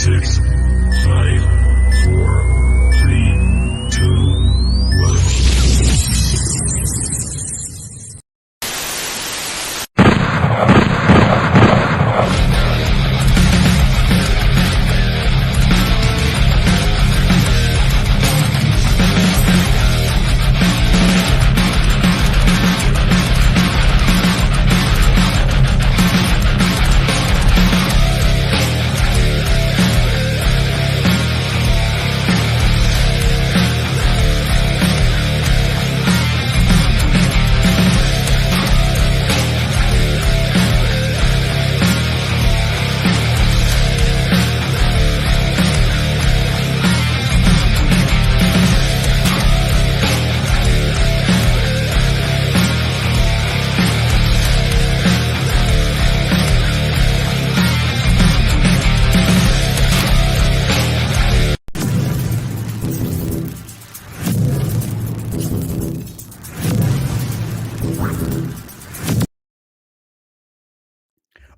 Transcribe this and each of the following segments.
6, 5, 4, 3, 2, 1.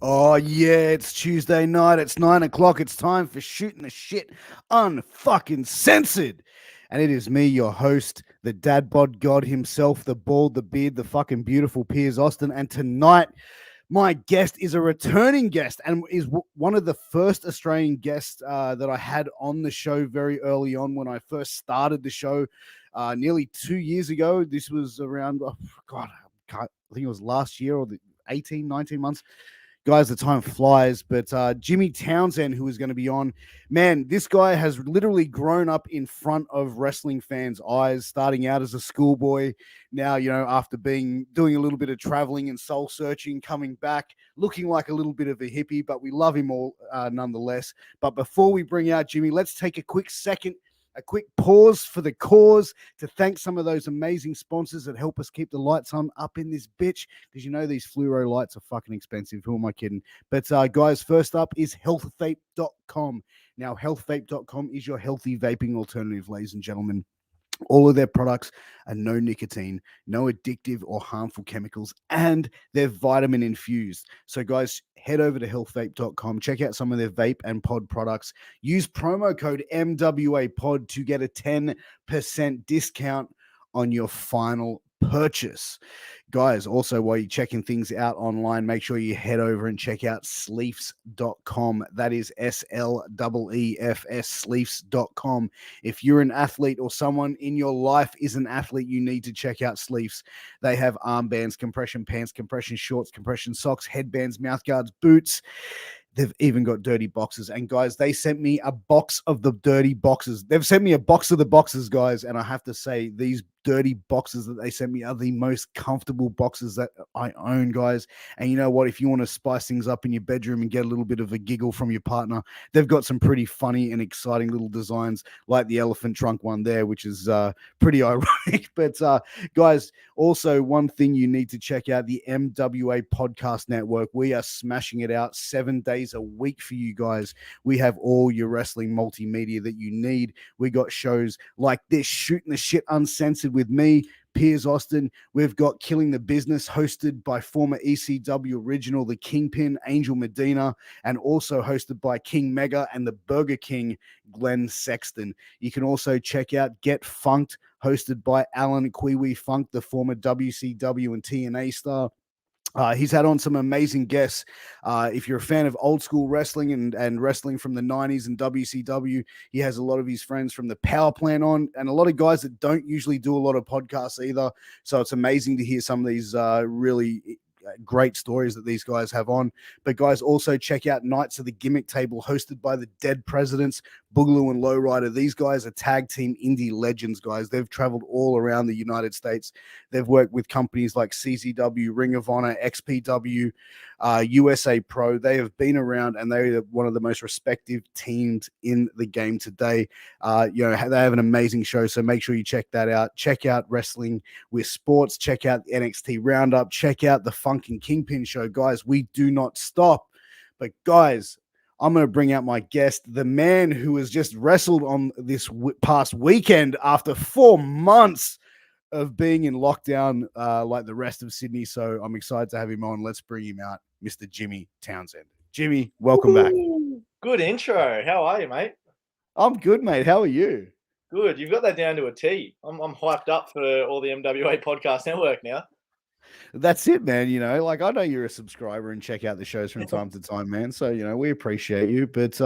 Oh, yeah, it's Tuesday night. It's 9 o'clock. It's time for Shooting the Shit Unfucking Censored. And it is me, your host, the dad bod god himself, the bald, the beard, the fucking beautiful Piers Austin. And tonight, my guest is a returning guest and is one of the first Australian guests that I had on the show very early on when I first started the show nearly 2 years ago. This was around, I think it was last year or 18, 19 months. Guys, the time flies, but Jimmy Townsend, who is going to be on, man, this guy has literally grown up in front of wrestling fans' eyes, starting out as a schoolboy. Now, after doing a little bit of traveling and soul searching, coming back, looking like a little bit of a hippie, but we love him all nonetheless. But before we bring out Jimmy, let's take a quick pause for the cause to thank some of those amazing sponsors that help us keep the lights on up in this bitch, because these fluoro lights are fucking expensive. Who am I kidding? But guys, first up is healthvape.com. Now, healthvape.com is your healthy vaping alternative, ladies and gentlemen. All of their products are no nicotine, no addictive or harmful chemicals, and they're vitamin infused. So guys, head over to healthvape.com, check out some of their vape and pod products. Use promo code MWAPOD to get a 10% discount on your final purchase. Guys, also while you're checking things out online, make sure you head over and check out sleefs.com. That is SLEEFS, sleefs.com. If you're an athlete or someone in your life is an athlete, you need to check out Sleefs. They have armbands, compression pants, compression shorts, compression socks, headbands, mouth guards, boots. They've even got dirty boxes. And guys, they sent me a box of the dirty boxes. They've sent me a box of the boxes, guys. And I have to say, these dirty boxes that they sent me are the most comfortable boxes that I own, guys. And you know what? If you want to spice things up in your bedroom and get a little bit of a giggle from your partner, they've got some pretty funny and exciting little designs, like the elephant trunk one there, which is pretty ironic. But guys, also one thing you need to check out, the MWA Podcast Network. We are smashing it out 7 days a week for you guys. We have all your wrestling multimedia that you need. We got shows like this, Shooting the Shit Uncensored with me, Piers Austin. We've got Killing the Business, hosted by former ECW original The Kingpin, Angel Medina, and also hosted by King Mega and the Burger King, Glenn Sexton. You can also check out Get Funked, hosted by Alan Kwee Funk, the former WCW and TNA star. He's had on some amazing guests. If you're a fan of old school wrestling and wrestling from the 90s and WCW, he has a lot of his friends from the Power Plant on, and a lot of guys that don't usually do a lot of podcasts either. So it's amazing to hear some of these really great stories that these guys have on. But guys, also check out Knights of the Gimmick Table, hosted by the Dead Presidents, Boogaloo and Lowrider. These guys are tag team indie legends, guys. They've traveled all around the United States. They've worked with companies like CZW, Ring of Honor, XPW, USA Pro. They have been around, and they're one of the most respected teams in the game today. They have an amazing show, so make sure you check that out. Check out Wrestling with Sports. Check out the NXT Roundup. Check out the Funkin' Kingpin show. Guys, we do not stop. But guys, I'm going to bring out my guest, the man who has just wrestled on this past weekend after 4 months of being in lockdown like the rest of Sydney. So I'm excited to have him on. Let's bring him out, Mr. Jimmy Townsend. Jimmy, welcome back. Good intro. How are you, mate? I'm good, mate. How are you? Good. You've got that down to a T. I'm hyped up for all the MWA podcast network now. That's it, man. Like I know you're a subscriber and check out the shows from time to time, man. So, we appreciate you. But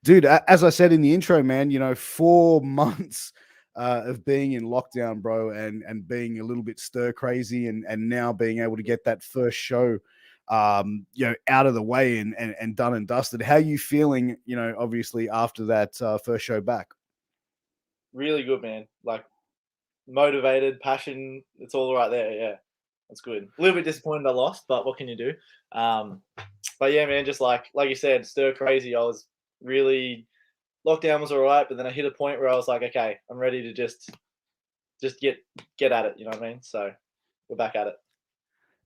dude, as I said in the intro, man, 4 months of being in lockdown, bro, and being a little bit stir crazy and now being able to get that first show out of the way and done and dusted. How you feeling, obviously after that first show back? Really good, man. Like motivated, passion. It's all right there. Yeah, that's good. A little bit disappointed I lost, but what can you do? But yeah, man, just like you said, stir crazy. I was really lockdown was all right, but then I hit a point where I was like, okay, I'm ready to just get at it. You know what I mean? So we're back at it.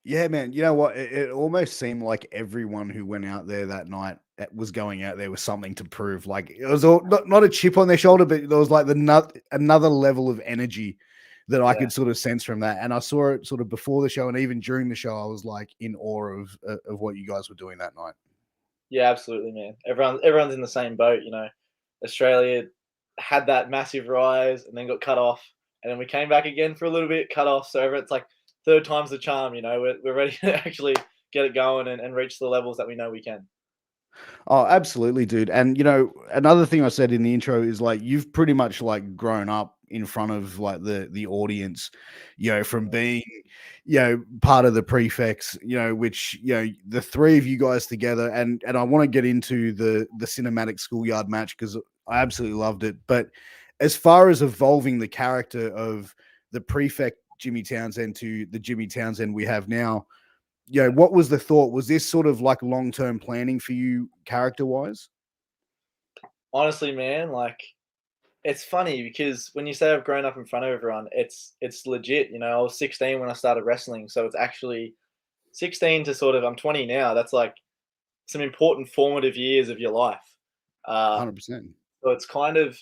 Yeah, man. You know what? It almost seemed like everyone who went out there that night was going out there with something to prove. Like it was all, not a chip on their shoulder, but there was like another level of energy that I could sort of sense from that. And I saw it sort of before the show and even during the show. I was like in awe of what you guys were doing that night. Yeah, absolutely, man. Everyone's in the same boat. You know, Australia had that massive rise and then got cut off, and then we came back again for a little bit, cut off. So it's like third time's the charm. You know, we're ready to actually get it going and reach the levels that we know we can. Oh, absolutely, dude. And another thing I said in the intro is like you've pretty much like grown up in front of like the audience, from being, part of the Prefects, which, the three of you guys together, and I want to get into the cinematic schoolyard match because I absolutely loved it. But as far as evolving the character of the Prefect Jimmy Townsend to the Jimmy Townsend we have now, what was the thought? Was this sort of like long-term planning for you character-wise? Honestly, man, like it's funny because when you say I've grown up in front of everyone, it's legit. You know, I was 16 when I started wrestling, so it's actually 16 to sort of I'm 20 now. That's like some important formative years of your life. Uh, 100%. so it's kind of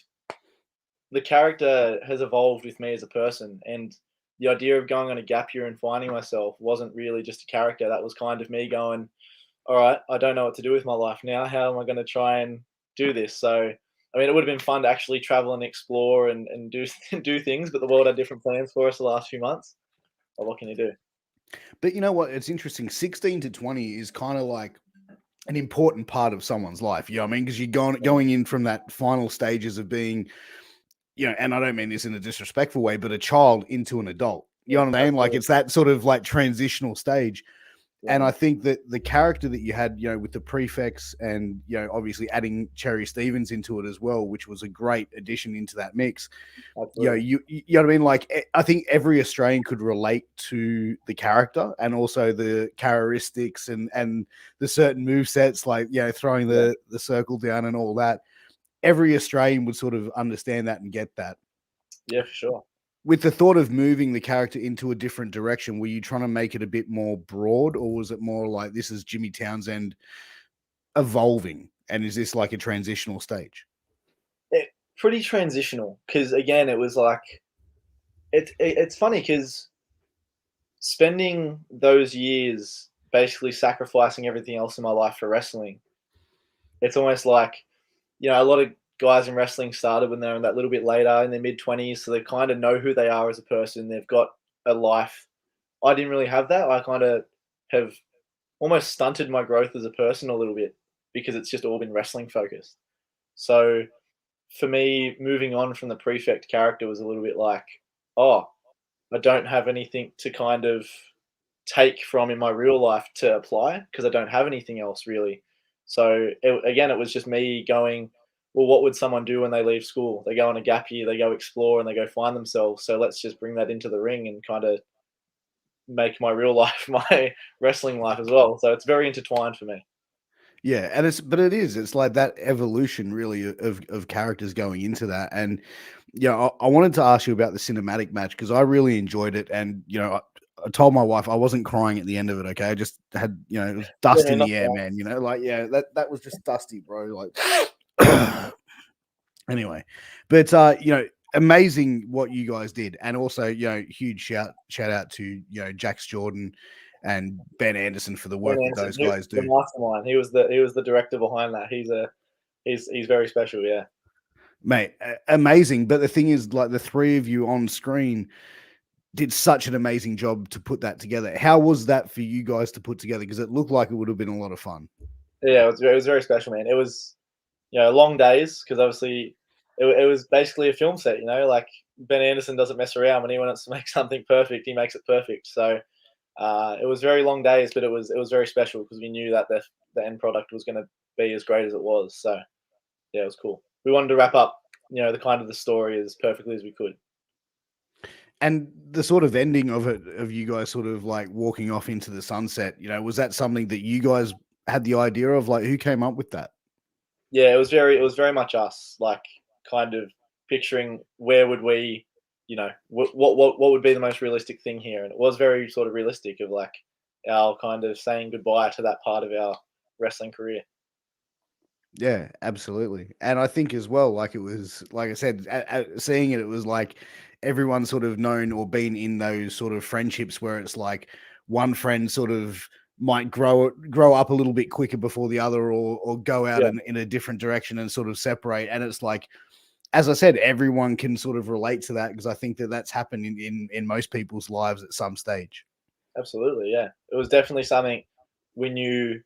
the character has evolved with me as a person, and the idea of going on a gap year and finding myself wasn't really just a character. That was kind of me going, all right, I don't know what to do with my life now. How am I going to try and do this? So, I mean, it would have been fun to actually travel and explore and do do things, but the world had different plans for us the last few months. But what can you do? But you know what? It's interesting. 16 to 20 is kind of like an important part of someone's life. You know what I mean? Because you're going in from that final stages of being, and I don't mean this in a disrespectful way, but a child into an adult. You know what I mean? Like it's that sort of like transitional stage. And I think that the character that you had, with the Prefects and, obviously adding Cherry Stevens into it as well, which was a great addition into that mix. You know what I mean? Like, I think every Australian could relate to the character and also the characteristics and the certain move sets, like, throwing the circle down and all that. Every Australian would sort of understand that and get that. Yeah, for sure. With the thought of moving the character into a different direction, were you trying to make it a bit more broad, or was it more like this is Jimmy Townsend evolving, and is this like a transitional stage? Pretty transitional because again, it was like it's funny because spending those years basically sacrificing everything else in my life for wrestling. It's almost like, a lot of guys in wrestling started when they're in that little bit later in their mid-20s, so they kind of know who they are as a person. They've got a life. I didn't really have that. I kind of have almost stunted my growth as a person a little bit because it's just all been wrestling focused. So for me, moving on from the Prefect character was a little bit like, oh, I don't have anything to kind of take from in my real life to apply because I don't have anything else really. So it was just me going, well, what would someone do when they leave school? They go on a gap year, they go explore, and they go find themselves. So let's just bring that into the ring and kind of make my real life my wrestling life as well. So it's very intertwined for me. Yeah, and it's like that evolution really of characters going into that. And I wanted to ask you about the cinematic match because I really enjoyed it. And I told my wife I wasn't crying at the end of it. Okay, I just had it was dust in the air, man. Like that was just dusty, bro. Like anyway, but amazing what you guys did, and also huge shout out to Jax Jordan and Ben Anderson for the work that those guys do. The mastermind. He was the director behind that. He's very special. Yeah. Mate, amazing. But the thing is, like, the three of you on screen did such an amazing job to put that together. How was that for you guys to put together? Because it looked like it would have been a lot of fun. Yeah, it was very special, man. It was, long days because obviously it was basically a film set. Like Ben Anderson doesn't mess around when he wants to make something perfect. He makes it perfect. So it was very long days, but it was very special because we knew that the end product was going to be as great as it was. So yeah, it was cool. We wanted to wrap up, the story as perfectly as we could. And the sort of ending of it, of you guys sort of like walking off into the sunset, was that something that you guys had the idea of? Like, who came up with that? Yeah, it was very much us, like kind of picturing where would we, what would be the most realistic thing here, and it was very sort of realistic of like our kind of saying goodbye to that part of our wrestling career. Yeah, absolutely. And I think as well, like it was, like I said, seeing it, it was like everyone sort of known or been in those sort of friendships where it's like one friend sort of might grow up a little bit quicker before the other, or go out Yeah, in a different direction and sort of separate. And it's like, as I said, everyone can sort of relate to that, because I think that that's happened in most people's lives at some stage. absolutely. Yeah, it was definitely something we knew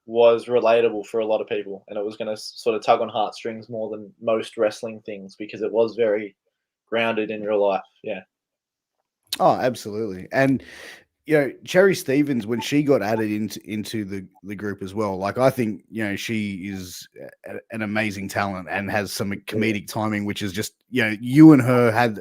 was relatable for a lot of people, and it was going to sort of tug on heartstrings more than most wrestling things because it was very grounded in real life. Yeah, Oh, absolutely. And Cherry Stevens, when she got added into the group as well, like I think she is an amazing talent and has some yeah, comedic timing, which is just you and her had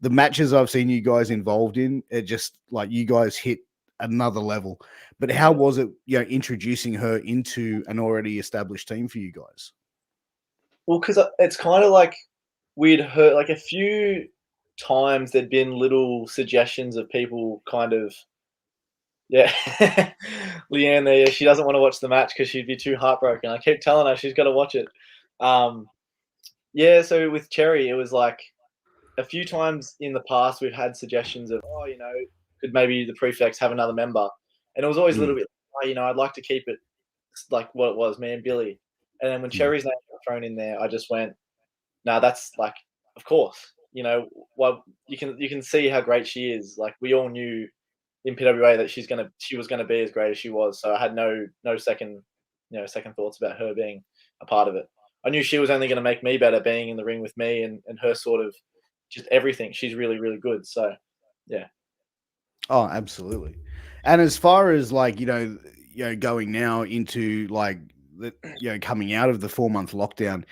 the matches I've seen you guys involved in. It just like you guys hit another level. But how yeah. was it, introducing her into an already established team for you guys? Well, because it's kind of like we'd heard like a few times there'd been little suggestions of people kind of, yeah. Leanna, yeah, she doesn't want to watch the match because she'd be too heartbroken. I keep telling her she's got to watch it. Um, yeah, so with Cherry, it was like a few times in the past we've had suggestions of, oh, could maybe the Prefects have another member, and it was always a little Mm, bit, oh, I'd like to keep it like what it was, me and Billy. And then when mm. Cherry's name got thrown in there, I just went, no, that's like, of course, well, you can see how great she is. Like we all knew in PWA that she was gonna be as great as she was. So I had no second, second thoughts about her being a part of it. I knew she was only gonna make me better being in the ring with me and her sort of just everything. She's really, really good. So yeah. Oh, absolutely. And as far as like, going now into like the, coming out of the 4 month lockdown,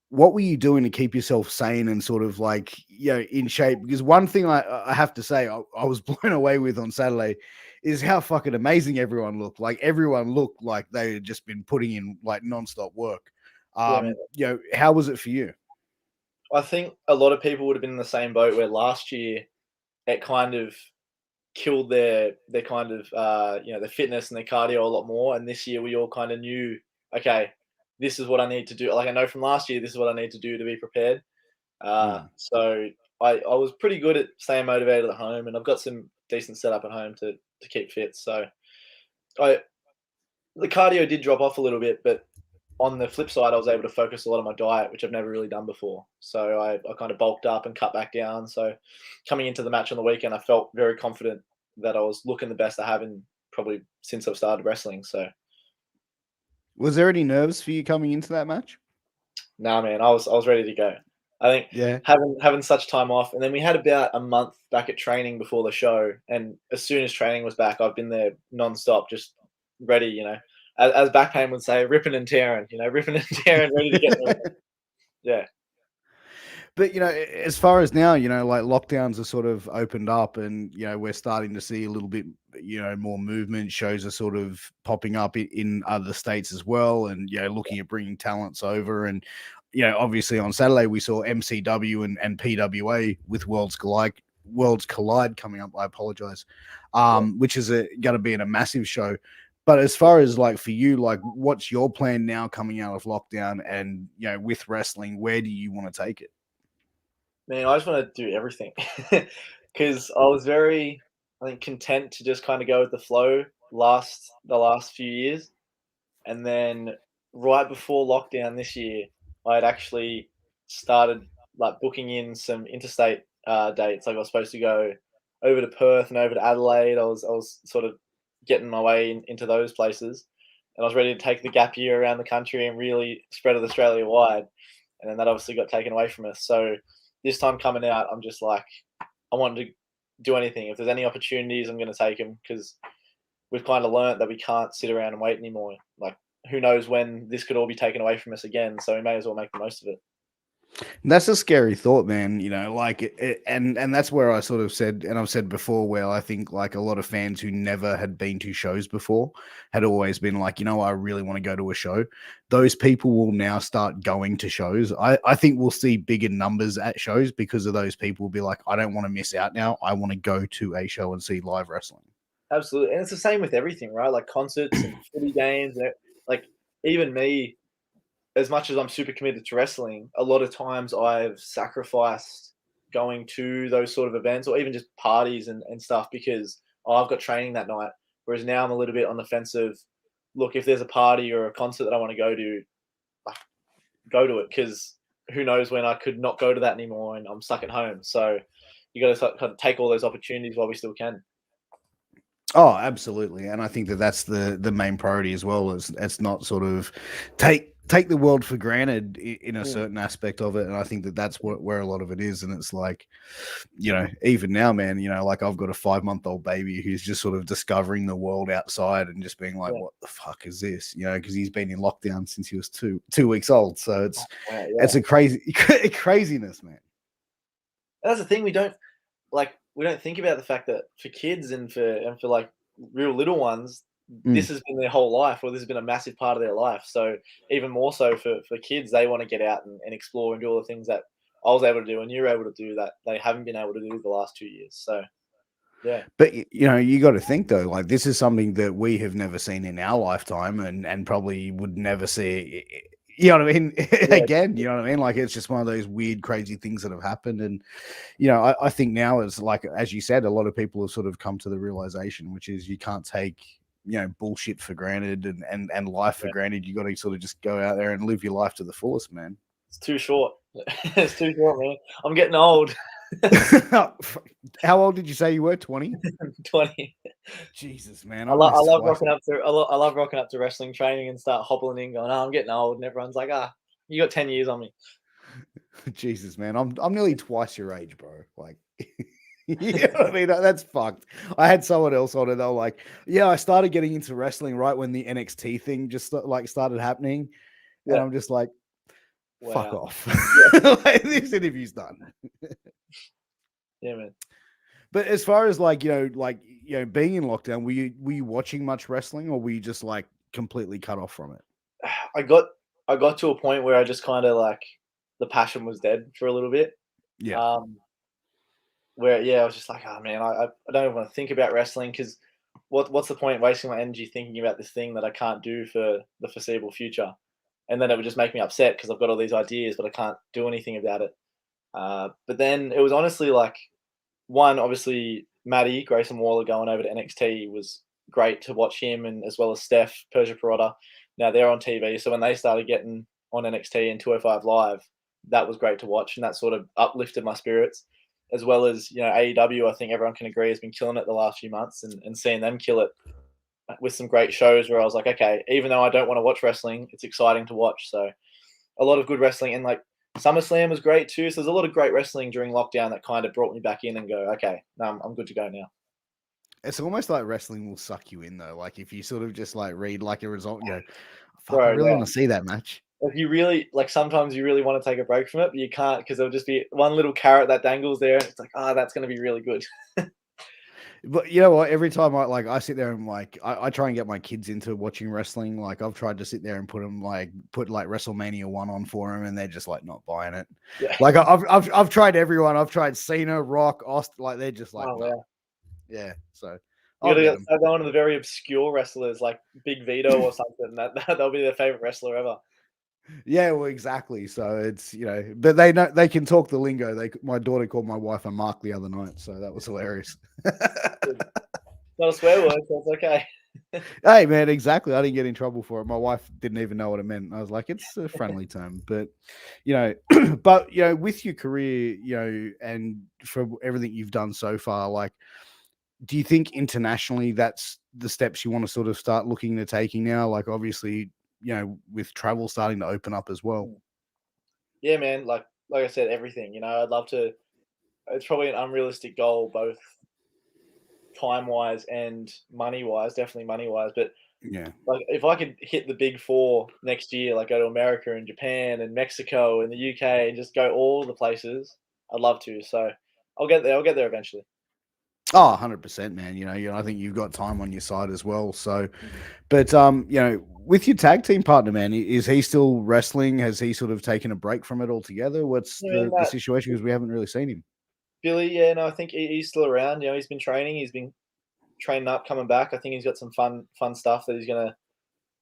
what were you doing to keep yourself sane and sort of like, in shape? Because one thing I have to say, I was blown away with on Saturday is how fucking amazing everyone looked. Like everyone looked like they had just been putting in like nonstop work. Yeah, man. How was it for you? I think a lot of people would have been in the same boat where last year it kind of killed their kind of their fitness and their cardio a lot more. And this year we all kind of knew, okay, this is what I need to do. Like I know from last year, this is what I need to do to be prepared. Mm. So I was pretty good at staying motivated at home, and I've got some decent setup at home to keep fit. So I the cardio did drop off a little bit, but on the flip side, I was able to focus a lot on my diet, which I've never really done before. So I kind of bulked up and cut back down. So coming into the match on the weekend, I felt very confident that I was looking the best I have in probably since I've started wrestling. So Was there any nerves for you coming into that match? nah, man, I was ready to go. I think Yeah. having such time off, and then we had about a month back at training before the show, and as soon as training was back, I've been there non-stop, just ready, as back pain would say, ripping and tearing, ripping and tearing, ready to get in the ring. Yeah. But as far as now, like lockdowns are sort of opened up, and we're starting to see a little bit, more movement. Shows are sort of popping up in other states as well, and looking at bringing talents over. And obviously on Saturday we saw MCW and PWA with Worlds Collide coming up. I apologize, Yeah. which is going to be in a massive show. But as far as like for you, like what's your plan now coming out of lockdown, and with wrestling, where do you want to take it? Man, I just want to do everything because I was very, I think, content to just kind of go with the flow the last few years, and then right before lockdown this year, I had actually started like booking in some interstate dates. Like I was supposed to go over to Perth and over to Adelaide. I was sort of getting my way into those places, and I was ready to take the gap year around the country and really spread it Australia wide. And then that obviously got taken away from us. So this time coming out, I'm just like, I want to do anything. If there's any opportunities, I'm going to take them because we've kind of learnt that we can't sit around and wait anymore. Like, who knows when this could all be taken away from us again? So we may as well make the most of it. That's a scary thought, man. You know, like, and that's where I sort of said, and I've said before, where I think like a lot of fans who never had been to shows before had always been like, you know, I really want to go to a show. Those people will now start going to shows. I think we'll see bigger numbers at shows because of those people will be like, I don't want to miss out now. I want to go to a show and see live wrestling. Absolutely, and it's the same with everything, right? Like concerts and footy games, and like even me, as much as I'm super committed to wrestling, a lot of times I've sacrificed going to those sort of events or even just parties and stuff because I've got training that night. Whereas now I'm a little bit on the fence of, look, if there's a party or a concert that I want to go to, like, go to it because who knows when I could not go to that anymore and I'm stuck at home. So you got to kind of take all those opportunities while we still can. Oh, absolutely, and I think that that's the main priority as well. Is it's not sort of take the world for granted in a certain aspect of it, and I think that that's where a lot of it is. And it's like, you know, even now, man, you know, like I've got a 5-month-old baby who's just sort of discovering the world outside and just being like, what the fuck is this? You know, because he's been in lockdown since he was two weeks old. So it's a craziness, man. That's the thing, we don't think about the fact that for kids and for like real little ones, this has been their whole life, or this has been a massive part of their life. So even more so for kids, they want to get out and explore and do all the things that I was able to do and you're able to do that they haven't been able to do the last 2 years. So yeah. But you know, you got to think though, like this is something that we have never seen in our lifetime, and probably would never see. You know what I mean? Again, you know what I mean? Like it's just one of those weird, crazy things that have happened. And, you know, I think now it's like, as you said, a lot of people have sort of come to the realization, which is you can't take, you know, bullshit for granted and life for granted. You got to sort of just go out there and live your life to the fullest, man. It's too short. It's too short, man. I'm getting old. How old did you say you were? 20? 20. Jesus, man. I love rocking up to wrestling training and start hobbling in going, oh, I'm getting old. And everyone's like, you got 10 years on me. Jesus, man. I'm nearly twice your age, bro. Like, you know what I mean? That's fucked. I had someone else on it. They were like, yeah, I started getting into wrestling right when the NXT thing just like started happening. And I'm just like, fuck off. Like, this interview's done. Yeah, man. But as far as like, you know, being in lockdown, were you watching much wrestling, or were you just like completely cut off from it? I got to a point where I just kind of like the passion was dead for a little bit. Yeah. Where I was just like, oh man, I don't even want to think about wrestling because what's the point wasting my energy thinking about this thing that I can't do for the foreseeable future? And then it would just make me upset because I've got all these ideas, but I can't do anything about it. But then it was honestly like, one, obviously Matty Grayson Waller going over to NXT was great to watch him, and as well as Steph, Persia Pirotta. Now they're on TV, so when they started getting on NXT and 205 Live, that was great to watch, and that sort of uplifted my spirits. As well as, you know, AEW, I think everyone can agree has been killing it the last few months, and seeing them kill it with some great shows where I was like, okay, even though I don't want to watch wrestling, it's exciting to watch. So a lot of good wrestling, and like SummerSlam was great too. So there's a lot of great wrestling during lockdown that kind of brought me back in and go, okay, no, I'm good to go now. It's almost like wrestling will suck you in though. Like if you sort of just like read like a result and go, fuck, I really want to see that match. If you really like, sometimes you really want to take a break from it, but you can't because there'll just be one little carrot that dangles there. And it's like, that's going to be really good. But you know what? Every time I sit there and like I try and get my kids into watching wrestling. Like I've tried to sit there and put WrestleMania 1 on for them, and they're just like not buying it. Yeah. Like I've tried everyone. I've tried Cena, Rock, Austin. Like they're just like, yeah. So you gotta start going to the very obscure wrestlers like Big Vito or something. That'll be their favorite wrestler ever. Yeah, well, exactly. So it's, you know, but they know they can talk the lingo. My daughter called my wife a mark the other night, so that was hilarious. Not a swear word, so it's okay. Hey man, exactly. I didn't get in trouble for it. My wife didn't even know what it meant. I was like, it's a friendly term, but but with your career, and for everything you've done so far, like, do you think internationally that's the steps you want to sort of start looking to taking now? Like, obviously, with travel starting to open up as well. Yeah, man. Like I said, everything. I'd love to. It's probably an unrealistic goal, both time wise and money wise. Definitely money wise, but Yeah. like if I could hit the big four next year, like go to America and Japan and Mexico and the UK and just go all the places, I'd love to. So I'll get there. I'll get there eventually. Oh, 100%, man. I think you've got time on your side as well. So, but with your tag team partner, man, is he still wrestling? Has he sort of taken a break from it altogether? What's Yeah, man, the situation? Because we haven't really seen him. Billy, yeah, no, I think he's still around. He's been training. He's been training up, coming back. I think he's got some fun stuff that he's gonna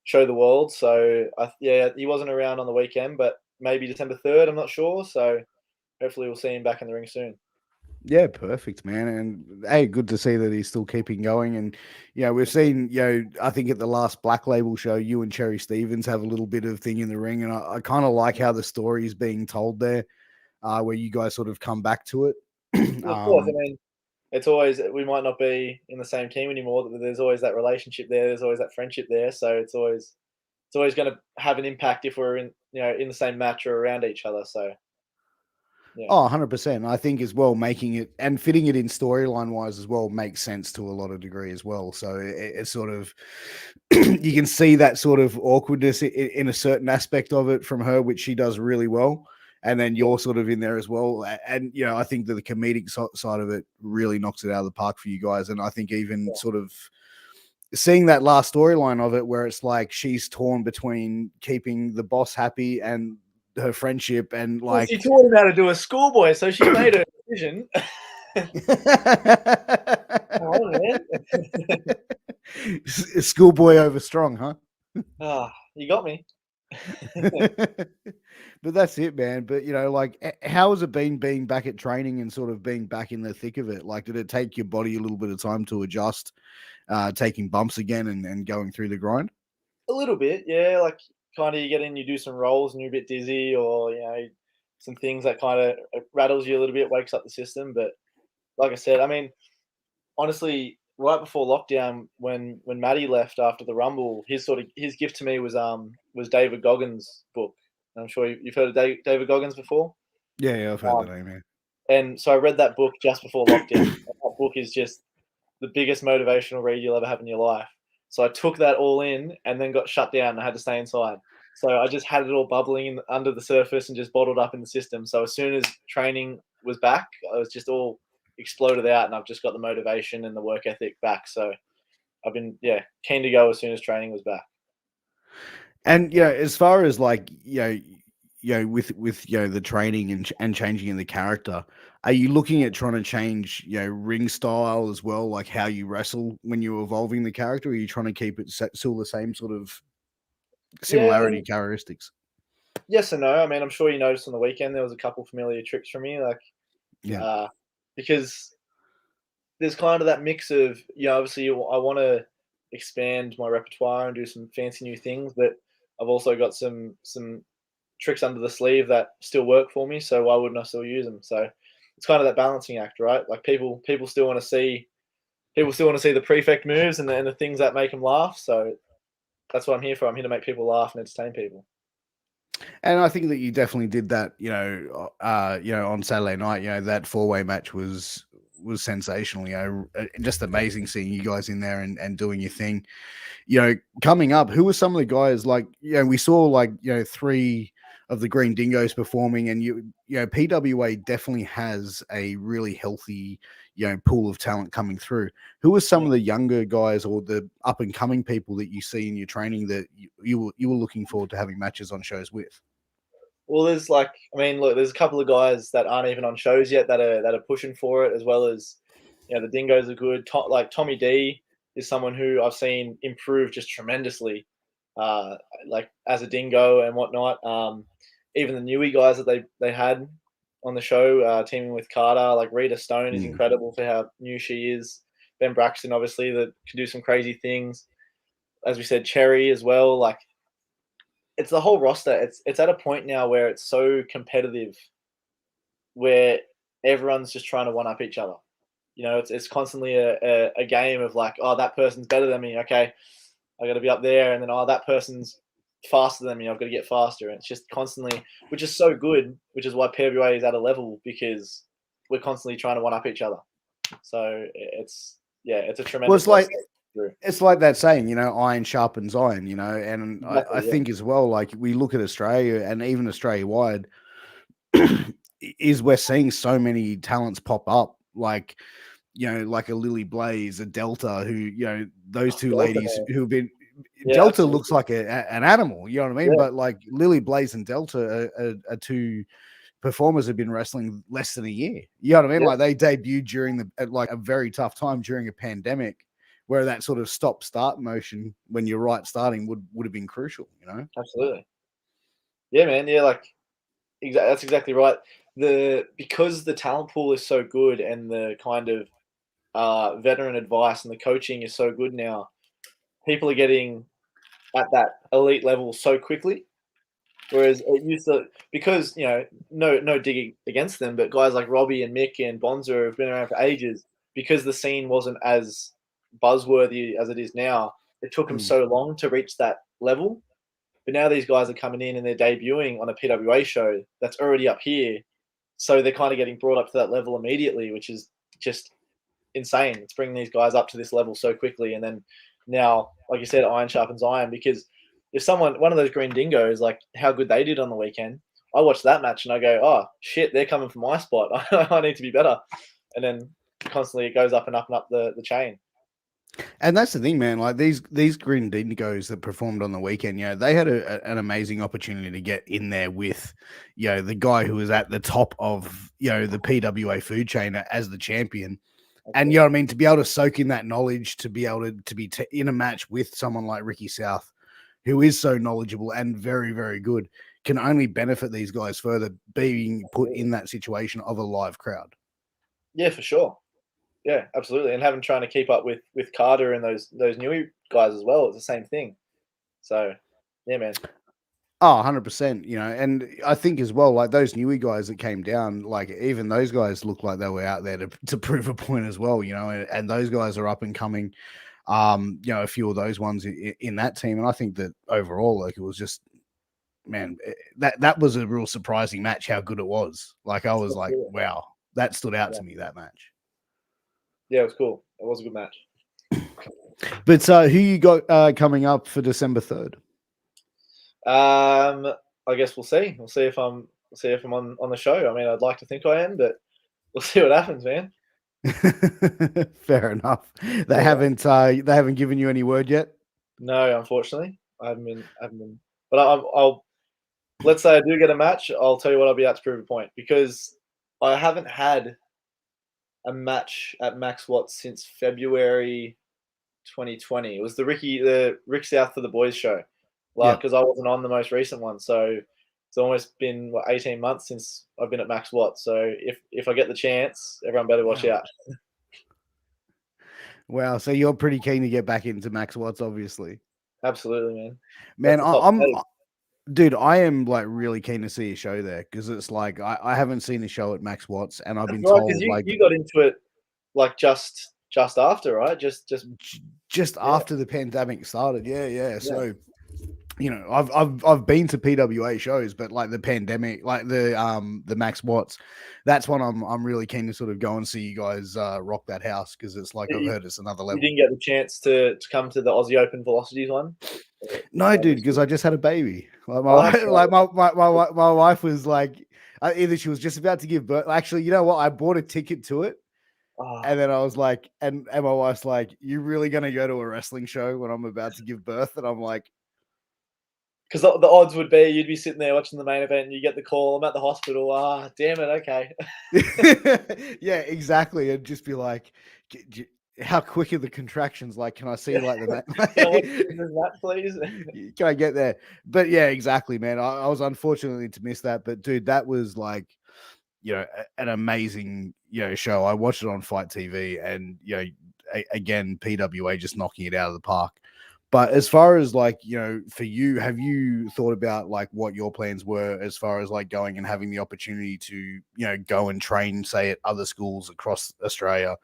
show the world. So yeah, he wasn't around on the weekend, but maybe December 3rd. I'm not sure. So hopefully we'll see him back in the ring soon. Yeah, perfect, man. And hey, good to see that he's still keeping going. And we've seen, I think at the last Black Label show, you and Cherry Stevens have a little bit of thing in the ring, and I kind of like how the story is being told there, where you guys sort of come back to it. Well, of course, I mean, it's always we might not be in the same team anymore, but there's always that relationship there. There's always that friendship there. So it's always going to have an impact if we're in the same match or around each other. So yeah, Oh, 100%. I think as well, making it and fitting it in storyline wise as well makes sense to a lot of degree as well. So it's sort of, you can see that sort of awkwardness in a certain aspect of it from her, which she does really well. And then you're sort of in there as well. And, I think that the comedic side of it really knocks it out of the park for you guys. And I think even sort of seeing that last storyline of it where it's like she's torn between keeping the boss happy and her friendship and well, she like taught him how to do a schoolboy, so she made her decision. Oh, man. Schoolboy over strong, huh? You got me. But that's it, man. But like, how has it been being back at training and sort of being back in the thick of it? Like, did it take your body a little bit of time to adjust, taking bumps again and going through the grind? A little bit, yeah. Like, kind of, you get in, you do some rolls, and you're a bit dizzy, or some things that kind of rattles you a little bit, wakes up the system. But like I said, I mean, honestly, right before lockdown, when Maddie left after the Rumble, his gift to me was David Goggins' book. I'm sure you've heard of David Goggins before. Yeah, I've heard the Um, name. Yeah. and so I read that book just before lockdown. That book is just the biggest motivational read you'll ever have in your life. So I took that all in and then got shut down. And I had to stay inside. So I just had it all bubbling under the surface and just bottled up in the system. So as soon as training was back, I was just all exploded out, and I've just got the motivation and the work ethic back. So I've been keen to go as soon as training was back. And as far as like with the training and changing in the character, are you looking at trying to change ring style as well, like how you wrestle when you're evolving the character? Or are you trying to keep it still the same sort of Yeah, similarity characteristics? yes and no. I mean, I'm sure you noticed on the weekend there was a couple familiar tricks from me, like Yeah. because there's kind of that mix of obviously I want to expand my repertoire and do some fancy new things, but I've also got some tricks under the sleeve that still work for me. So why wouldn't I still use them? So it's kind of that balancing act, right? Like people still want to see the prefect moves and the things that make them laugh. So that's what I'm here for. I'm here to make people laugh and entertain people. And I think that you definitely did that, on Saturday night. That four-way match was sensational. Just amazing seeing you guys in there and doing your thing. Coming up, who were some of the guys? Like, we saw like three of the Green Dingoes performing, and PWA definitely has a really healthy pool of talent coming through. Who are some of the younger guys or the up and coming people that you see in your training that you were looking forward to having matches on shows with? Well, there's look, there's a couple of guys that aren't even on shows yet that are pushing for it, as well as the Dingoes are good. Like Tommy D is someone who I've seen improve just tremendously, like as a Dingo and whatnot. Even the newie guys that they had on the show, teaming with Carter, like Rita Stone is incredible for how new she is. Ben Braxton, obviously, that can do some crazy things. as we said, Cherry as well. Like, it's the whole roster. It's at a point now where it's so competitive, where everyone's just trying to one up each other. You know, it's constantly a game of like, oh, that person's better than me. Okay, I got to be up there, and then oh, that person's faster than me. I've got to get faster, and it's just constantly, which is so good. Which is why PWA is at a level, because we're constantly trying to one up each other. So it's a tremendous. Well, it's like that saying, you know, iron sharpens iron, you know, and Exactly, I think as well, like we look at Australia and even Australia wide, is we're seeing so many talents pop up, like, you know, like a Lily Blaze, a Delta, who, you know, those two Delta, ladies man. who've been, Yeah, Delta absolutely. looks like an animal, you know what I mean? Yeah. But like Lily Blaze and Delta are two performers have been wrestling less than a year. You know what I mean? Yeah. Like they debuted during at like a very tough time during a pandemic, where that sort of stop-start motion when you're right starting would have been crucial, you know? Absolutely. Yeah, man. Yeah, like that's exactly right. Because the talent pool is so good, and the kind of veteran advice and the coaching is so good now, people are getting at that elite level so quickly. Whereas it used to, because you know, no digging against them, but guys like Robbie and Mick and Bonza have been around for ages. Because the scene wasn't as buzzworthy as it is now, it took them so long to reach that level. But now these guys are coming in and they're debuting on a PWA show that's already up here, so they're kind of getting brought up to that level immediately, which is just insane. It's bringing these guys up to this level so quickly, and then now, like you said, iron sharpens iron. Because if one of those green dingoes, like how good they did on the weekend, I watch that match and I go, oh shit, they're coming for my spot. I need to be better, and then constantly it goes up and up and up the chain. And that's the thing, man. Like these Green Dingoes that performed on the weekend, you know, they had an amazing opportunity to get in there with, you know, the guy who was at the top of, you know, the PWA food chain as the champion. And you know what I mean? To be able to soak in that knowledge, to be able to be in a match with someone like Ricky South, who is so knowledgeable and very, very good, can only benefit these guys further being put in that situation of a live crowd. Yeah, for sure. Yeah, absolutely. And having trying to keep up with Carter and those new guys as well, it's the same thing. So, yeah, man. Oh, 100%, you know, and I think as well, like those newer guys that came down, like even those guys look like they were out there to prove a point as well, you know, and those guys are up and coming. You know, a few of those ones in that team. And I think that overall, like it was just, man, that was a real surprising match, how good it was. Like I was like, wow, that stood out to me, that match. Yeah, it was cool. It was a good match. But who you got coming up for December 3rd? I guess we'll see. We'll see if I'm on the show. I mean, I'd like to think I am, but we'll see what happens, man. Fair enough. They haven't given you any word yet. No, unfortunately, I haven't been. But I'll let's say I do get a match. I'll tell you what, I'll be out to prove a point, because I haven't had a match at Max Watts since February 2020. It was the Rick South for the Boys show, because I wasn't on the most recent one. So it's almost been 18 months since I've been at Max Watts. So if I get the chance, everyone better watch out. Wow, so you're pretty keen to get back into Max Watts, obviously. Absolutely, man. I'm dude, I am like really keen to see a show there, because it's like I haven't seen a show at Max Watts, and I've been told like you got into it like just after, right? Just after the pandemic started. Yeah. So, you know, I've been to PWA shows, but like the pandemic, like the Max Watts, that's one I'm really keen to sort of go and see you guys rock that house, because it's like I've heard it's another level. You didn't get the chance to come to the Aussie Open Velocities one? No, dude, because I just had a baby. Like my wife was like, either she was just about to give birth. Actually, you know what? I bought a ticket to it. And then I was like, and my wife's like, you really going to go to a wrestling show when I'm about to give birth? And I'm like, because the odds would be you'd be sitting there watching the main event and you get the call, I'm at the hospital. Damn it. Okay. Yeah, exactly. And just be like, how quick are the contractions? Like, can I see like the that, please? Can I get there? But yeah, exactly, man. I was unfortunately to miss that, but dude, that was like, you know, an amazing, you know, show. I watched it on Fight TV, and you know, again, PWA just knocking it out of the park. But as far as like, for you, have you thought about like what your plans were as far as like going and having the opportunity to, go and train, say, at other schools across Australia,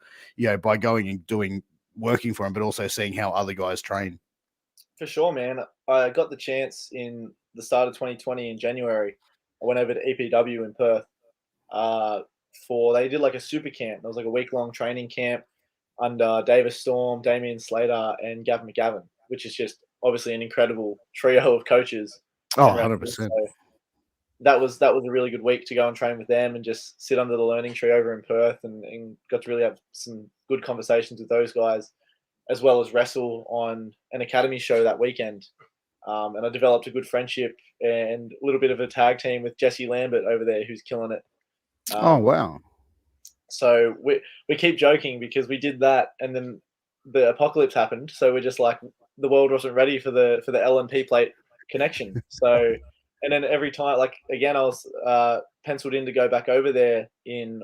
by going and working for them, but also seeing how other guys train? For sure, man. I got the chance in the start of 2020 in January. I went over to EPW in Perth uh, for they did like a super camp. It was like a week long training camp under Davis Storm, Damien Slater, and Gavin McGavin, which is just obviously an incredible trio of coaches Oh, and wrestlers. 100%. So that was a really good week to go and train with them and just sit under the learning tree over in Perth and got to really have some good conversations with those guys, as well as wrestle on an academy show that weekend. And I developed a good friendship and a little bit of a tag team with Jesse Lambert over there, who's killing it. Oh, Um, wow. so we keep joking because we did that, and then the apocalypse happened. So we're just like the world wasn't ready for the LMP plate connection. So and then every time, like again, I was penciled in to go back over there in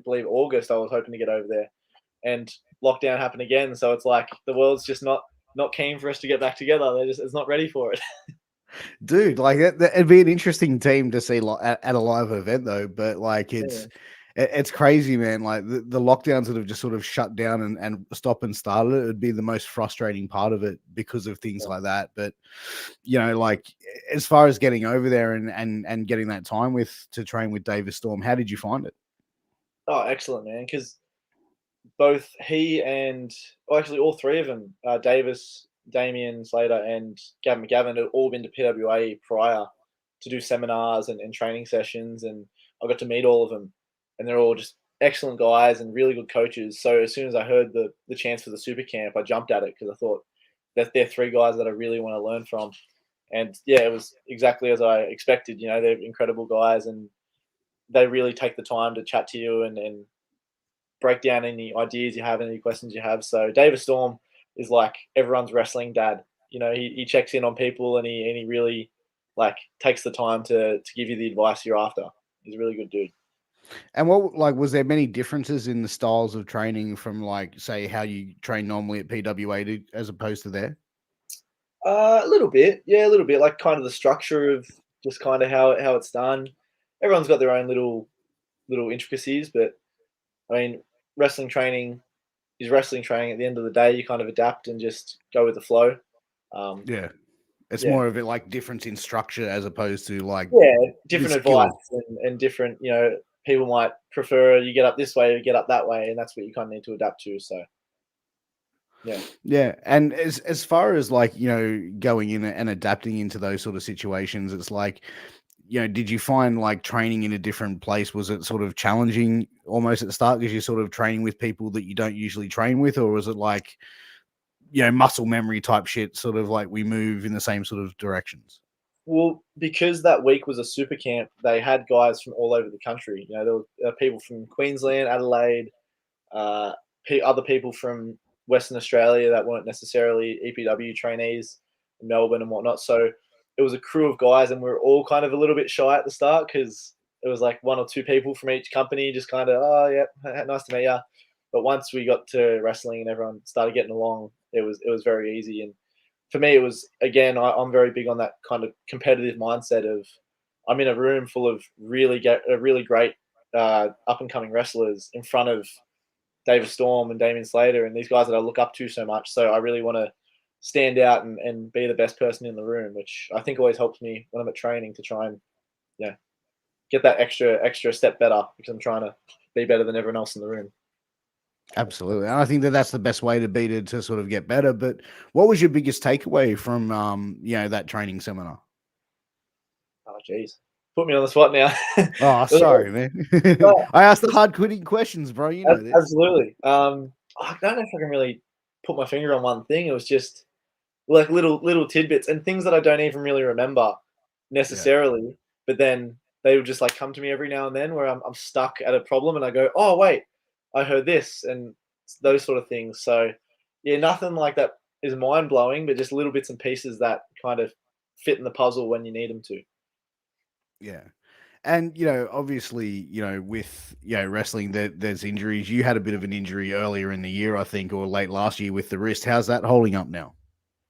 believe August. I was hoping to get over there, and lockdown happened again. So it's like the world's just not keen for us to get back together. It's not ready for it. Dude, like it'd be an interesting team to see at a live event though, but like Yeah. it's crazy, man. Like the lockdowns that have just sort of shut down and stop and started it would be the most frustrating part of it because of things like that. But like as far as getting over there and getting that time to train with Davis Storm, how did you find it? Oh, excellent, man. Because both he and actually all three of them, Davis, Damien Slater, and Gavin McGavin, had all been to PWA prior to do seminars and training sessions, and I got to meet all of them, and they're all just excellent guys and really good coaches. So as soon as I heard the chance for the super camp, I jumped at it because I thought that they're three guys that I really want to learn from. And yeah, it was exactly as I expected. They're incredible guys, and they really take the time to chat to you and break down any ideas you have, any questions you have. So David Storm is like everyone's wrestling dad. He checks in on people and he really like takes the time to give you the advice you're after. He's a really good dude. And what like was there many differences in the styles of training from like say how you train normally at PWA as opposed to there? A little bit, yeah, a little bit. Like kind of the structure of just kind of how it's done. Everyone's got their own little intricacies, but I mean, wrestling training is wrestling training. At the end of the day, you kind of adapt and just go with the flow. Yeah. It's Yeah. more of it like difference in structure as opposed to like Yeah, the different skill. advice and different, people might prefer you get up this way, you get up that way, and that's what you kind of need to adapt to. So, yeah. Yeah, and as far as like going in and adapting into those sort of situations, it's like did you find like training in a different place? Was it sort of challenging almost at the start because you're sort of training with people that you don't usually train with, or was it like muscle memory type shit, sort of like we move in the same sort of directions? Well, because that week was a super camp, they had guys from all over the country. There were people from Queensland, Adelaide, uh, other people from Western Australia that weren't necessarily EPW trainees, Melbourne and whatnot. So it was a crew of guys, and we were all kind of a little bit shy at the start because it was like one or two people from each company, just kind of, oh yeah, nice to meet you. But once we got to wrestling and everyone started getting along, it was very easy. And for me, it was again, I'm very big on that kind of competitive mindset of I'm in a room full of really great up and coming wrestlers in front of David Storm and Damien Slater and these guys that I look up to so much. So I really want to stand out and be the best person in the room, which I think always helps me when I'm at training to try and get that extra step better because I'm trying to be better than everyone else in the room. Absolutely, and I think that's the best way to be to sort of get better. But what was your biggest takeaway from that training seminar? Oh, geez. Put me on the spot now. Oh, sorry, man. I asked the hard quitting questions, bro. You know this. Absolutely. I don't know if I can really put my finger on one thing. It was just like little tidbits and things that I don't even really remember necessarily. But then they would just like come to me every now and then where I'm stuck at a problem and I go, oh wait, I heard this and those sort of things. So yeah, nothing like that is mind blowing, but just little bits and pieces that kind of fit in the puzzle when you need them to. Yeah. And obviously, with wrestling, there's injuries. You had a bit of an injury earlier in the year, I think, or late last year with the wrist. How's that holding up now?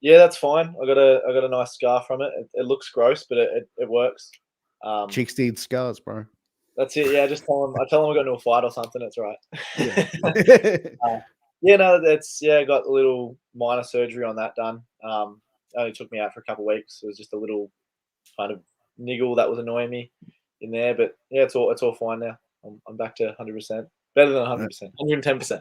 Yeah, that's fine. I got a nice scar from it. It looks gross, but it works. Um, Chicks need scars, bro. that's it. Yeah, just tell them. I tell them I got into a fight or something. It's right. Yeah. uh, yeah, no, that's yeah. I got a little minor surgery on that done. Only took me out for a couple of weeks. It was just a little kind of niggle that was annoying me in there, but yeah, it's all fine now. I'm back to 100%, better than 100%, 110%.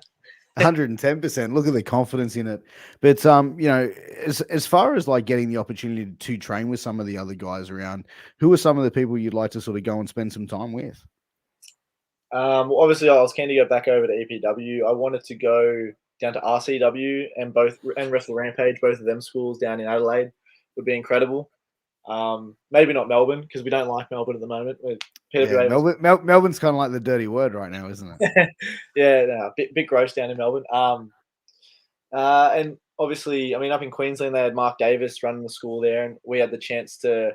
110%. Look at the confidence in it. But as far as like getting the opportunity to train with some of the other guys around, who are some of the people you'd like to sort of go and spend some time with? Well, obviously, I was keen to go back over to EPW. I wanted to go down to RCW and Wrestle Rampage. Both of them schools down in Adelaide would be incredible. Maybe not Melbourne because we don't like Melbourne at the moment. With Yeah, PWA, Melbourne's kind of like the dirty word right now, isn't it? yeah, no, bit gross down in Melbourne. And obviously, I mean, up in Queensland, they had Mark Davis running the school there, and we had the chance to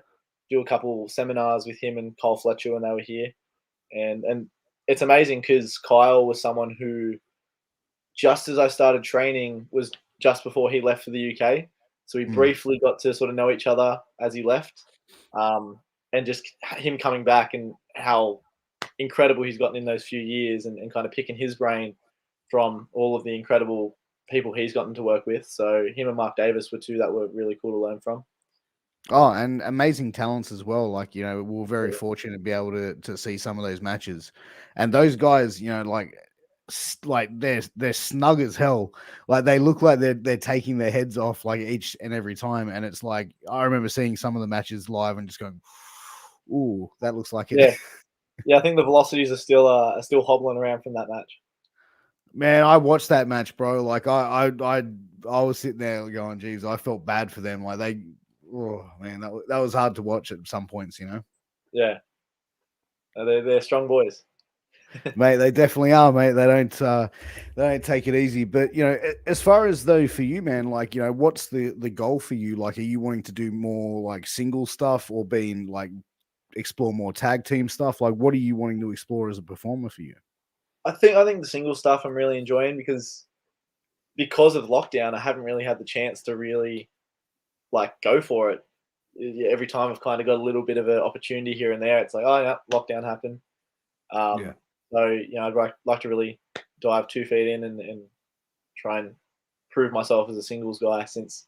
do a couple seminars with him and Cole Fletcher when they were here. And it's amazing because Kyle was someone who, just as I started training, was just before he left for the UK. So we briefly got to sort of know each other as he left, and just him coming back and how incredible he's gotten in those few years, and kind of picking his brain from all of the incredible people he's gotten to work with. So him and Mark Davis were two that were really cool to learn from. Oh, and amazing talents as well. Like, we were very fortunate to be able to see some of those matches. And those guys, like they're snug as hell. Like they look like they're taking their heads off like each and every time. And it's like I remember seeing some of the matches live and just going, "Ooh, that looks like it." Yeah, yeah. I think the velocities are still hobbling around from that match. Man, I watched that match, bro. Like I was sitting there going, "Geez, I felt bad for them." Like oh man, that was hard to watch at some points, Yeah, they're strong boys. Mate, they definitely are, mate. They don't take it easy. But as far as though for you, man, like what's the goal for you? Like, are you wanting to do more like single stuff or being like explore more tag team stuff? Like, what are you wanting to explore as a performer for you? I think the single stuff I'm really enjoying because of lockdown, I haven't really had the chance to really like go for it. Every time I've kind of got a little bit of an opportunity here and there, it's like, oh yeah, lockdown happened. Yeah. So I'd like to really dive 2 feet in and try and prove myself as a singles guy. Since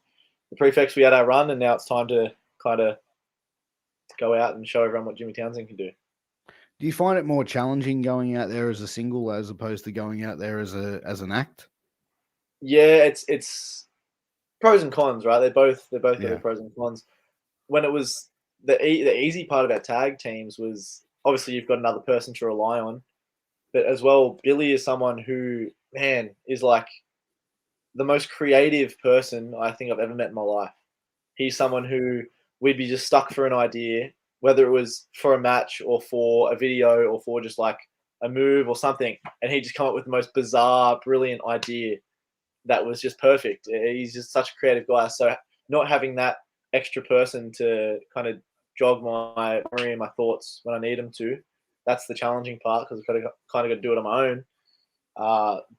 the Prefects, we had our run, and now it's time to kind of go out and show everyone what Jimmy Townsend can do. Do you find it more challenging going out there as a single as opposed to going out there as an act? Yeah, it's pros and cons, right? They're both got Yeah. their pros and cons. When it was the easy part about tag teams was obviously you've got another person to rely on, but as well, Billy is someone who, man, is like the most creative person I think I've ever met in my life. He's someone who we'd be just stuck for an idea, whether it was for a match or for a video or for just like a move or something, and he'd just come up with the most bizarre, brilliant idea that was just perfect. He's just such a creative guy. So not having that extra person to kind of jog my memory and my thoughts when I need him to, that's the challenging part because I've got to do it on my own.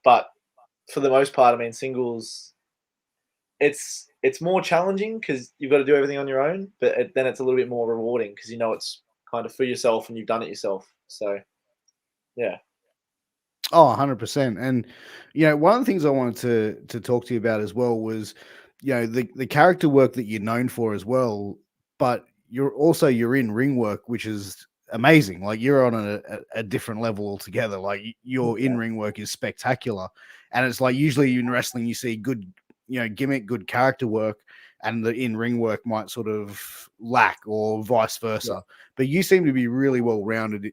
But for the most part, I mean, singles, it's more challenging because you've got to do everything on your own, but then it's a little bit more rewarding because it's kind of for yourself and you've done it yourself. So yeah. Oh, 100%. And one of the things I wanted to talk to you about as well was, the character work that you're known for as well, but you're in ring work, which is amazing. Like you're on a different level altogether. Like your Yeah. in-ring work is spectacular. And it's like usually in wrestling you see good, gimmick, good character work, and the in-ring work might sort of lack or vice versa. But you seem to be really well rounded,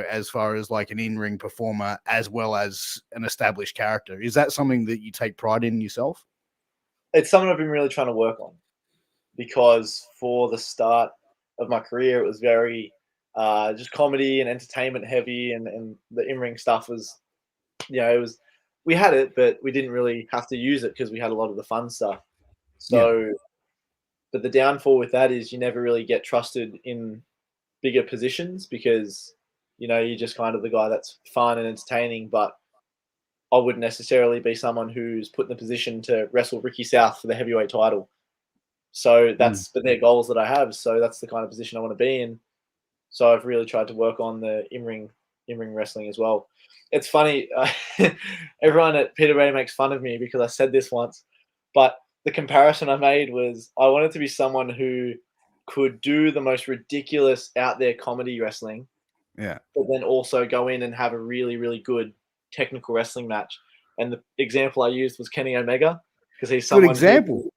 as far as like an in-ring performer as well as an established character. Is that something that you take pride in yourself? It's something I've been really trying to work on because for the start of my career, it was very just comedy and entertainment heavy, and the in-ring stuff was, it was, we had it, but we didn't really have to use it because we had a lot of the fun stuff. Yeah. So, but the downfall with that is you never really get trusted in bigger positions because, you're just kind of the guy that's fun and entertaining, but I wouldn't necessarily be someone who's put in the position to wrestle Ricky South for the heavyweight title. So but they're goals that I have. So that's the kind of position I want to be in. So I've really tried to work on the in-ring wrestling as well. It's funny, everyone at PWA makes fun of me because I said this once, but the comparison I made was I wanted to be someone who could do the most ridiculous out there comedy wrestling, Yeah. but then also go in and have a really, really good technical wrestling match. And the example I used was Kenny Omega because he's Good someone example.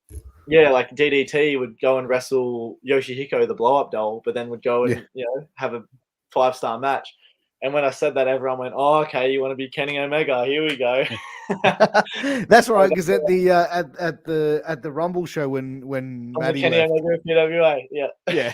yeah, like DDT would go and wrestle Yoshihiko, the blow up doll, but then would go and have a 5-star match. And when I said that, everyone went, "Oh, okay, you want to be Kenny Omega? Here we go." That's right, because at the Rumble show when I'm the Maddie Kenny left, Omega of PWA. Yeah, yeah.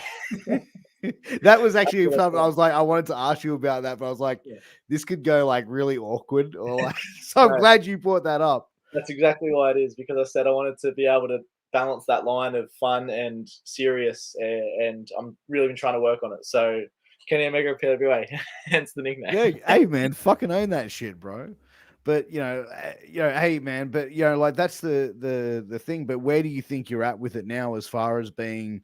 That was actually That's what I something I was like, I wanted to ask you about that, but I was like, Yeah. this could go like really awkward, or like. So I'm No. glad you brought that up. That's exactly why it is, because I said I wanted to be able to balance that line of fun and serious, and I'm really been trying to work on it. So Kenny Omega of PWA, hence the nickname. Yeah, hey man, fucking own that shit, bro. But hey man, but like that's the thing. But where do you think you're at with it now, as far as being?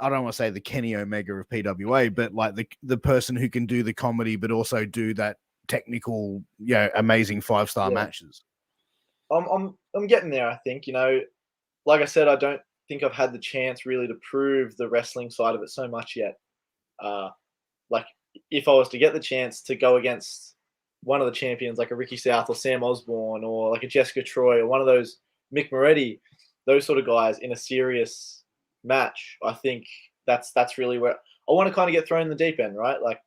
I don't want to say the Kenny Omega of PWA, but like the person who can do the comedy, but also do that technical, amazing 5-star matches. I'm getting there. I think, like I said, I don't think I've had the chance really to prove the wrestling side of it so much yet. Like if I was to get the chance to go against one of the champions, like a Ricky South or Sam Osborne, or like a Jessica Troy, or one of those Mick Moretti, those sort of guys in a serious match, I think that's really where I want to kind of get thrown in the deep end, right? Like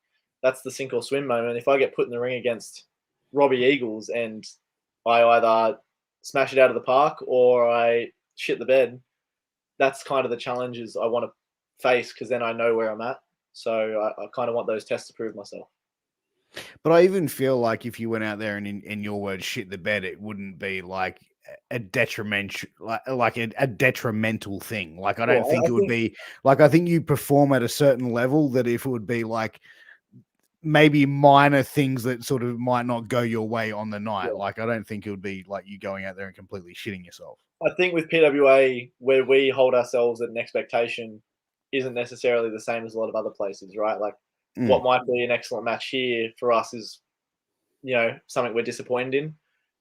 that's the sink or swim moment. If I get put in the ring against Robbie Eagles and I either smash it out of the park or I shit the bed, that's kind of the challenges I want to face, because then I know where I'm at. So I kind of want those tests to prove myself. But I even feel like if you went out there and in your words shit the bed, it wouldn't be like a detrimental, like a detrimental thing. Like I don't think it would be like, I think you perform at a certain level that if it would be like maybe minor things that sort of might not go your way on the night. Like I don't think it would be like you going out there and completely shitting yourself. I think with PWA, where we hold ourselves at an expectation isn't necessarily the same as a lot of other places, right? Like what might be an excellent match here for us is, something we're disappointed in.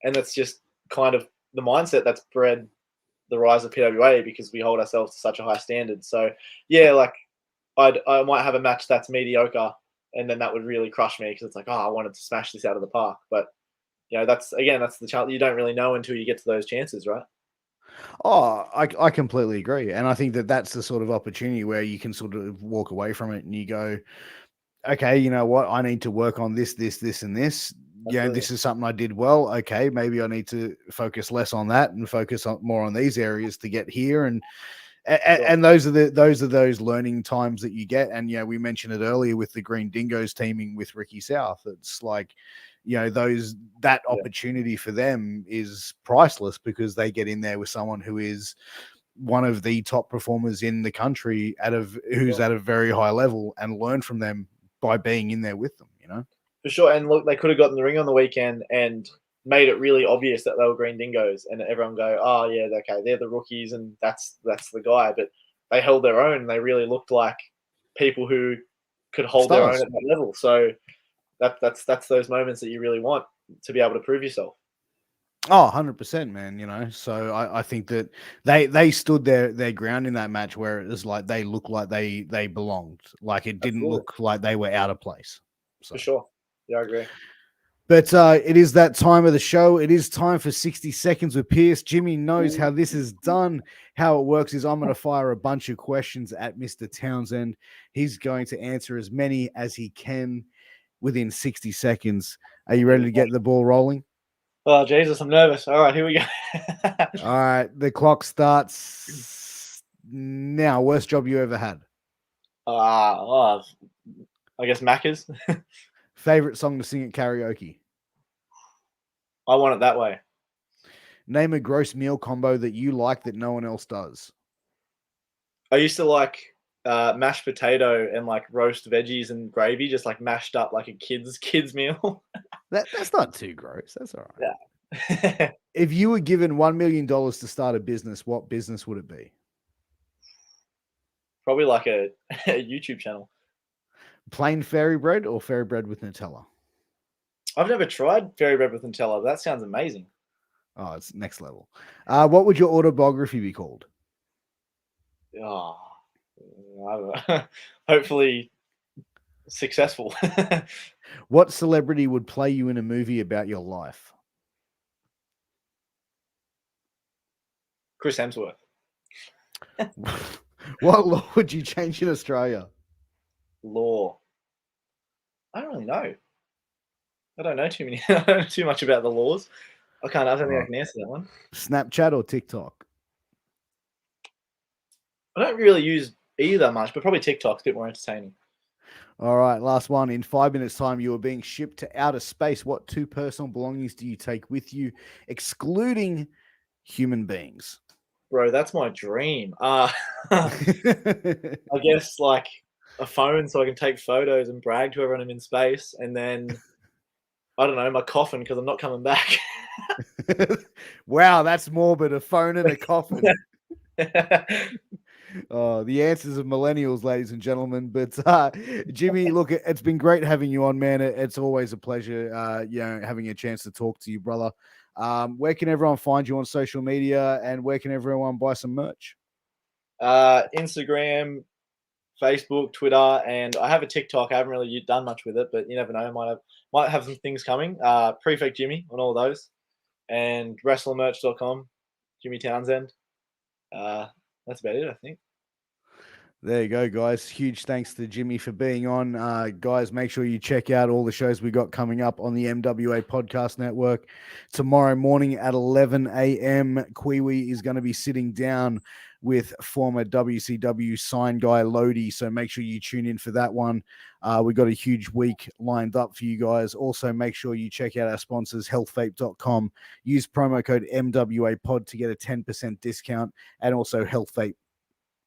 And that's just kind of the mindset that's bred the rise of PWA, because we hold ourselves to such a high standard. So yeah, like I might have a match that's mediocre, and then that would really crush me because it's like, oh, I wanted to smash this out of the park. But that's the challenge. You don't really know until you get to those chances, right? Oh, I completely agree. And I think that that's the sort of opportunity where you can sort of walk away from it and you go, okay, you know what? I need to work on this, this, and this. This is something I did well. Okay, maybe I need to focus less on that and focus on more on these areas to get here. And those are those learning times that you get. And we mentioned it earlier with the Green Dingoes teaming with Ricky South. It's like, that opportunity for them is priceless, because they get in there with someone who is one of the top performers in the country who's at a very high level, and learn from them by being in there with them, For sure. And look, they could have gotten the ring on the weekend and made it really obvious that they were Green Dingoes, and everyone go, oh yeah, okay, they're the rookies and that's the guy. But they held their own, and they really looked like people who could hold their own at that level. So that's those moments that you really want to be able to prove yourself. Oh, 100%, man. So I think that they stood their ground in that match, where it was like they looked like they belonged. Like it didn't look like they were out of place. So. For sure. Yeah, I agree. But it is that time of the show. It is time for 60 seconds with Pierce. Jimmy knows how this is done. How it works is I'm going to fire a bunch of questions at Mr. Townsend. He's going to answer as many as he can within 60 seconds. Are you ready to get the ball rolling? Oh, Jesus, I'm nervous. All right, here we go. All right, the clock starts now. Worst job you ever had? I guess Macca's. Favorite song to sing at karaoke? I Want It That Way. Name a gross meal combo that you like that no one else does. I used to like mashed potato and like roast veggies and gravy, just like mashed up like a kid's meal. That's not too gross. That's all right. Yeah. If you were given $1 million to start a business, what business would it be? Probably like a YouTube channel. Plain fairy bread or fairy bread with Nutella? I've never tried fairy bread with Nutella. But that sounds amazing. Oh, it's next level. What would your autobiography be called? Oh, I don't know. Hopefully successful. What celebrity would play you in a movie about your life? Chris Hemsworth. What law would you change in Australia? Law. I don't really know. I don't know too many. I don't know too much about the laws. I don't think I can answer that one. Snapchat or TikTok? I don't really use either much, but probably TikTok's a bit more entertaining. All right, last one. In 5 minutes' time, you are being shipped to outer space. What 2 personal belongings do you take with you, excluding human beings? Bro, that's my dream. I guess like a phone so I can take photos and brag to everyone I'm in space, and then I don't know, my coffin because I'm not coming back. Wow, that's morbid. A phone and a coffin. The answers of millennials, ladies and gentlemen. But Jimmy, look, it's been great having you on, man. It's always a pleasure, having a chance to talk to you, brother. Where can everyone find you on social media, and where can everyone buy some merch? Instagram, Facebook, Twitter, and I have a TikTok. I haven't really done much with it, but you never know. I might have some things coming. Prefect Jimmy on all those, and wrestlermerch.com, Jimmy Townsend. That's about it, I think. There you go, guys. Huge thanks to Jimmy for being on. Guys, make sure you check out all the shows we got coming up on the MWA Podcast Network. Tomorrow morning at 11 a.m., Kiwi is going to be sitting down with former WCW sign guy Lodi, so make sure you tune in for that one. We got a huge week lined up for you guys. Also, make sure you check out our sponsors, healthvape.com. Use promo code MWAPOD to get a 10% discount, and also healthvape.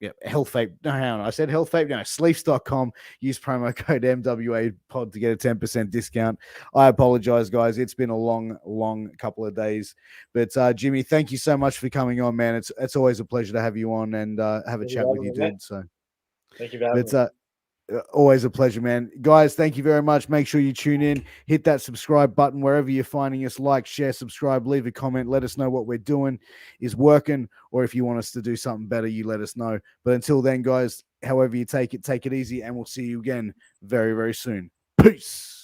Yeah, HealthVape. No, hang on. I said HealthVape. No, Sleeves.com. Use promo code MWA pod to get a 10% discount. I apologize, guys. It's been a long couple of days. But Jimmy, thank you so much for coming on, man. It's always a pleasure to have you on and have a chat with you, dude. So thank you for having me. Always a pleasure, man. Guys, thank you very much. Make sure you tune in, hit that subscribe button wherever you're finding us. Like, share, subscribe, leave a comment. Let us know what we're doing is working, or if you want us to do something better, you let us know. But until then, guys, however you take it easy, and we'll see you again very, very soon. Peace.